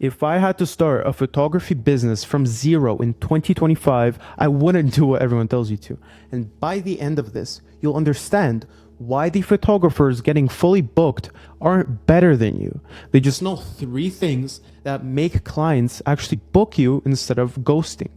If I had to start a photography business from zero in 2025, I wouldn't do what everyone tells you to. And by the end of this, you'll understand why the photographers getting fully booked aren't better than you. They just know 3 things that make clients actually book you instead of ghosting.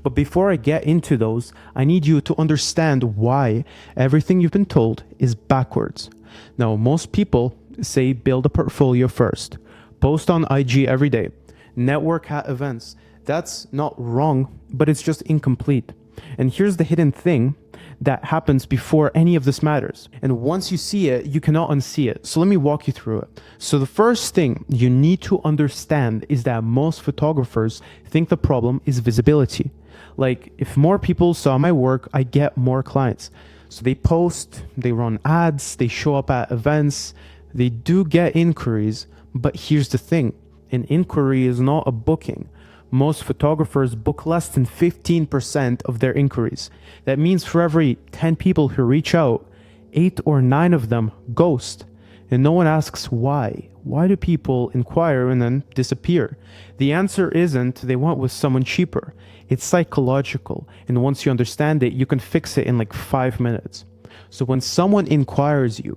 But before I get into those, I need you to understand why everything you've been told is backwards. Now, most people say build a portfolio first, post on IG every day, network at events. That's not wrong, but it's just incomplete. And here's the hidden thing that happens before any of this matters. And once you see it, you cannot unsee it. So let me walk you through it. So the first thing you need to understand is that most photographers think the problem is visibility. Like, if more people saw my work, I get more clients. So they post, they run ads, they show up at events, they do get inquiries. But here's the thing, an inquiry is not a booking. Most photographers book less than 15% of their inquiries. That means for every 10 people who reach out, 8 or 9 of them ghost. And no one asks why. Why do people inquire and then disappear? The answer isn't they went with someone cheaper. It's psychological. And once you understand it, you can fix it in like 5 minutes. So when someone inquires you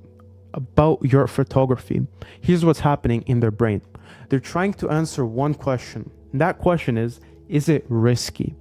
about your photography, here's what's happening in their brain. They're trying to answer one question. That question is it risky?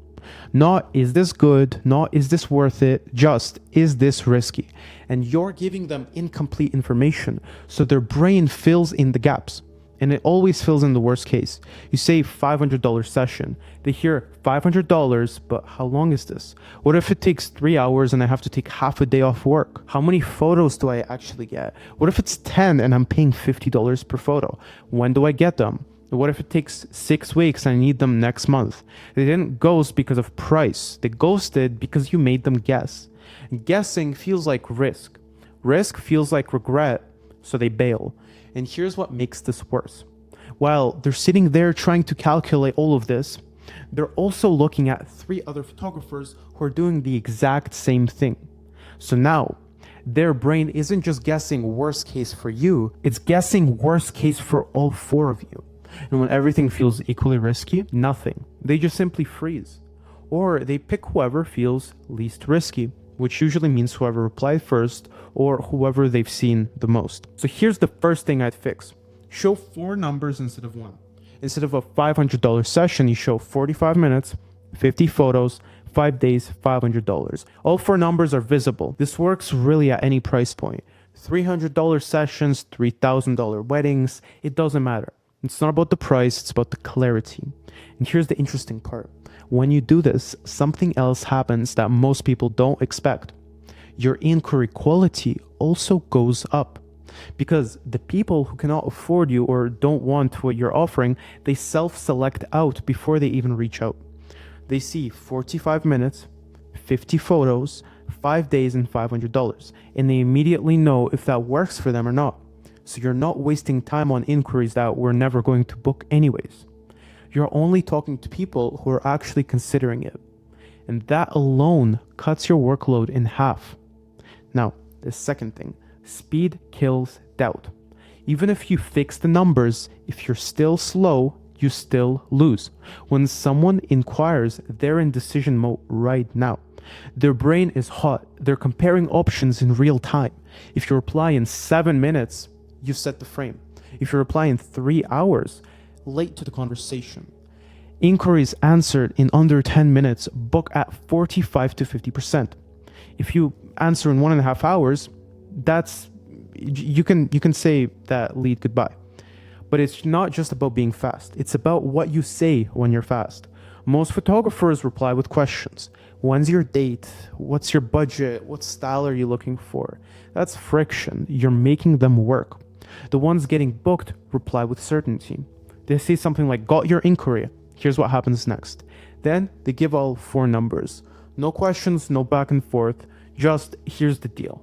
Not, is this good? Not, is this worth it? Just, is this risky? And you're giving them incomplete information. So their brain fills in the gaps. And it always fills in the worst case. You say $500 session. They hear $500, but how long is this? What if it takes 3 hours and I have to take half a day off work? How many photos do I actually get? What if it's 10 and I'm paying $50 per photo? When do I get them? What if it takes 6 weeks and I need them next month? They didn't ghost because of price. They ghosted because you made them guess. Guessing feels like risk. Risk feels like regret, so they bail. And here's what makes this worse. While they're sitting there trying to calculate all of this, they're also looking at 3 other photographers who are doing the exact same thing. So now, their brain isn't just guessing worst case for you, it's guessing worst case for all 4 of you. And when everything feels equally risky, nothing. They just simply freeze. Or they pick whoever feels least risky, which usually means whoever replied first or whoever they've seen the most. So here's the first thing I'd fix. Show 4 numbers instead of 1. Instead of a $500 session, you show 45 minutes, 50 photos, 5 days, $500. All 4 numbers are visible. This works really at any price point. $300 sessions, $3,000 weddings, it doesn't matter. It's not about the price, it's about the clarity. And here's the interesting part. When you do this, something else happens that most people don't expect. Your inquiry quality also goes up. Because the people who cannot afford you or don't want what you're offering, they self-select out before they even reach out. They see 45 minutes, 50 photos, 5 days, and $500. And they immediately know if that works for them or not. So you're not wasting time on inquiries that we're never going to book anyways. You're only talking to people who are actually considering it. And that alone cuts your workload in half. Now, the second thing, speed kills doubt. Even if you fix the numbers, if you're still slow, you still lose. When someone inquires, they're in decision mode right now. Their brain is hot. They're comparing options in real time. If you reply in 7 minutes, you set the frame. If you reply in 3 hours, late to the conversation. Inquiries answered in under 10 minutes book at 45 to 50%. If you answer in 1.5 hours, you can say that lead goodbye. But it's not just about being fast. It's about what you say when you're fast. Most photographers reply with questions. When's your date? What's your budget? What style are you looking for? That's friction. You're making them work. The ones getting booked reply with certainty. They say something like, got your inquiry. Here's what happens next. Then they give all 4 numbers. No questions, no back and forth. Just, here's the deal.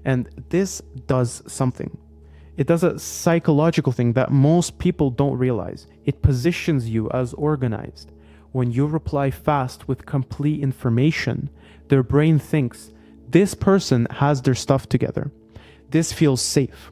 And this does something. It does a psychological thing that most people don't realize. It positions you as organized. When you reply fast with complete information, their brain thinks, this person has their stuff together. This feels safe.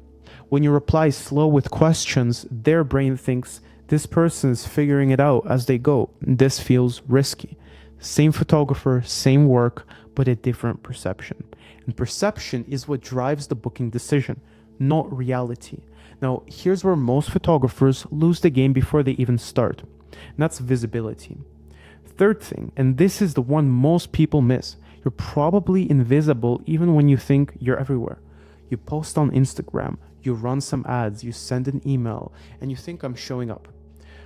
When you reply slow with questions, their brain thinks, This person is figuring it out as they go. This feels risky. Same photographer, same work, but a different perception. And perception is what drives the booking decision, not reality. Now, here's where most photographers lose the game before they even start, and that's visibility. Third thing, and this is the one most people miss, you're probably invisible even when you think you're everywhere. You post on Instagram, you run some ads, you send an email, and you think I'm showing up.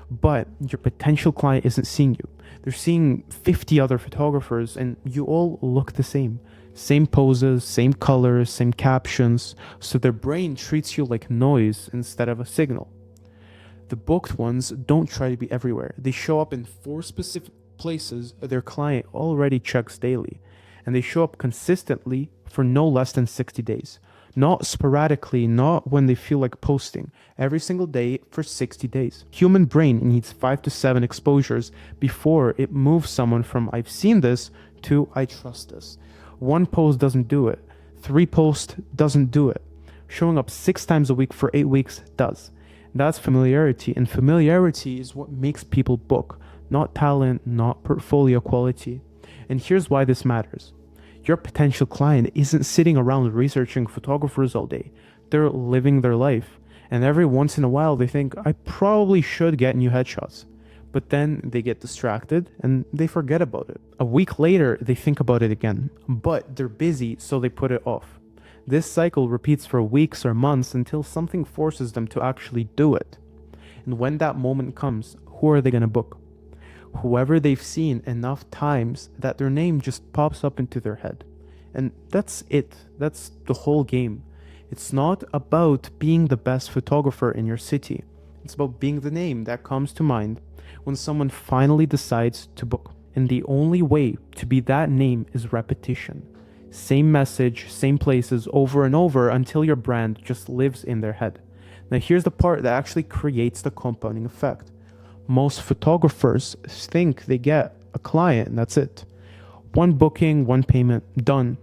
But your potential client isn't seeing you. They're seeing 50 other photographers, and you all look the same. Same poses, same colors, same captions, so their brain treats you like noise instead of a signal. The booked ones don't try to be everywhere. They show up in 4 specific places their client already checks daily, and they show up consistently for no less than 60 days. Not sporadically, not when they feel like posting. Every single day for 60 days. Human brain needs 5 to 7 exposures before it moves someone from I've seen this to I trust this. 1 post doesn't do it. 3 posts doesn't do it. Showing up 6 times a week for 8 weeks does. That's familiarity, and familiarity is what makes people book, not talent, not portfolio quality. And here's why this matters. Your potential client isn't sitting around researching photographers all day. They're living their life. And every once in a while they think, I probably should get new headshots. But then they get distracted and they forget about it. A week later, they think about it again. But they're busy, so they put it off. This cycle repeats for weeks or months until something forces them to actually do it. And when that moment comes, who are they going to book? Whoever they've seen enough times that their name just pops up into their head. And that's it. That's the whole game. It's not about being the best photographer in your city. It's about being the name that comes to mind when someone finally decides to book. And the only way to be that name is repetition. Same message, same places over and over until your brand just lives in their head. Now here's the part that actually creates the compounding effect. Most photographers think they get a client and that's it. 1 booking, 1 payment, done.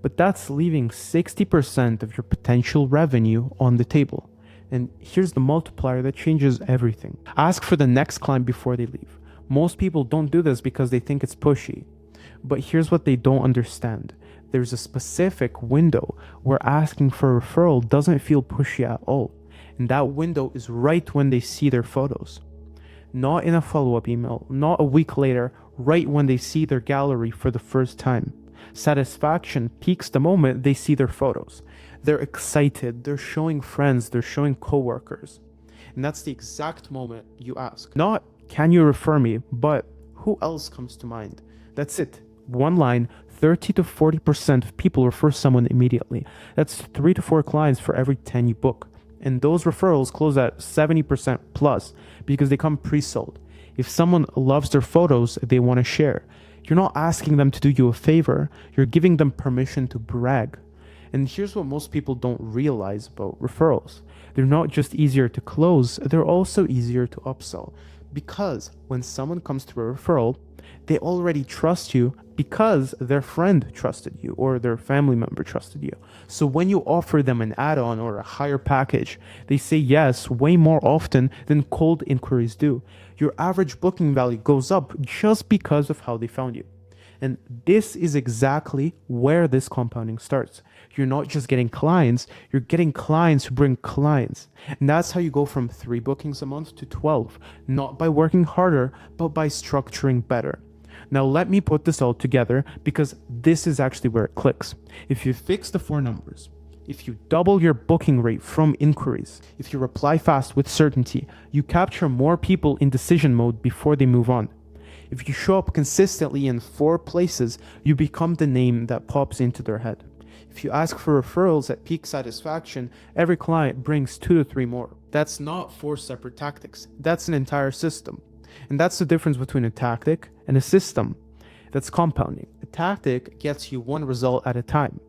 But that's leaving 60% of your potential revenue on the table. And here's the multiplier that changes everything. Ask for the next client before they leave. Most people don't do this because they think it's pushy. But here's what they don't understand. There's a specific window where asking for a referral doesn't feel pushy at all. And that window is right when they see their photos. Not in a follow-up email, not a week later, right when they see their gallery for the first time. Satisfaction peaks the moment they see their photos. They're excited, they're showing friends, they're showing coworkers. And that's the exact moment you ask. Not, can you refer me, but who else comes to mind? That's it. 1 line, 30 to 40% of people refer someone immediately. That's 3 to 4 clients for every 10 you book. And those referrals close at 70% plus because they come pre-sold. If someone loves their photos, they want to share. You're not asking them to do you a favor, you're giving them permission to brag. And here's what most people don't realize about referrals. They're not just easier to close, they're also easier to upsell. Because when someone comes through a referral, they already trust you because their friend trusted you or their family member trusted you. So when you offer them an add-on or a higher package, they say yes way more often than cold inquiries do. Your average booking value goes up just because of how they found you. And this is exactly where this compounding starts. You're not just getting clients, you're getting clients who bring clients. And that's how you go from 3 bookings a month to 12, not by working harder, but by structuring better. Now let me put this all together because this is actually where it clicks. If you fix the 4 numbers, if you double your booking rate from inquiries, if you reply fast with certainty, you capture more people in decision mode before they move on. If you show up consistently in 4 places, you become the name that pops into their head. If you ask for referrals at peak satisfaction, every client brings 2 to 3 more. That's not 4 separate tactics. That's an entire system. And that's the difference between a tactic and a system. That's compounding. A tactic gets you 1 result at a time.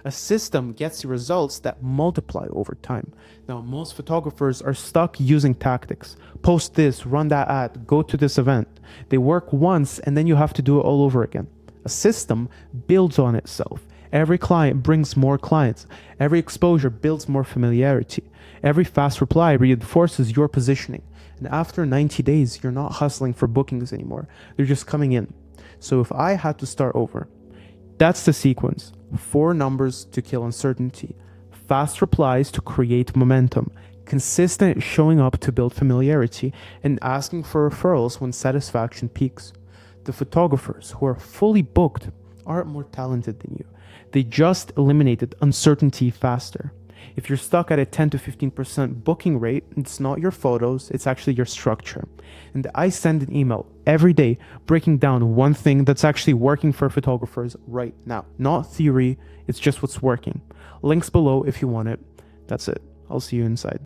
A system gets you results that multiply over time. Now, most photographers are stuck using tactics. Post this, run that ad, go to this event. They work once and then you have to do it all over again. A system builds on itself. Every client brings more clients. Every exposure builds more familiarity. Every fast reply reinforces your positioning. And after 90 days, you're not hustling for bookings anymore. They're just coming in. So if I had to start over, that's the sequence. 4 numbers to kill uncertainty. Fast replies to create momentum. Consistent showing up to build familiarity. And asking for referrals when satisfaction peaks. The photographers who are fully booked aren't more talented than you. They just eliminated uncertainty faster. If you're stuck at a 10 to 15% booking rate, it's not your photos, it's actually your structure. And I send an email every day breaking down one thing that's actually working for photographers right now. Not theory, it's just what's working. Links below if you want it. That's it. I'll see you inside.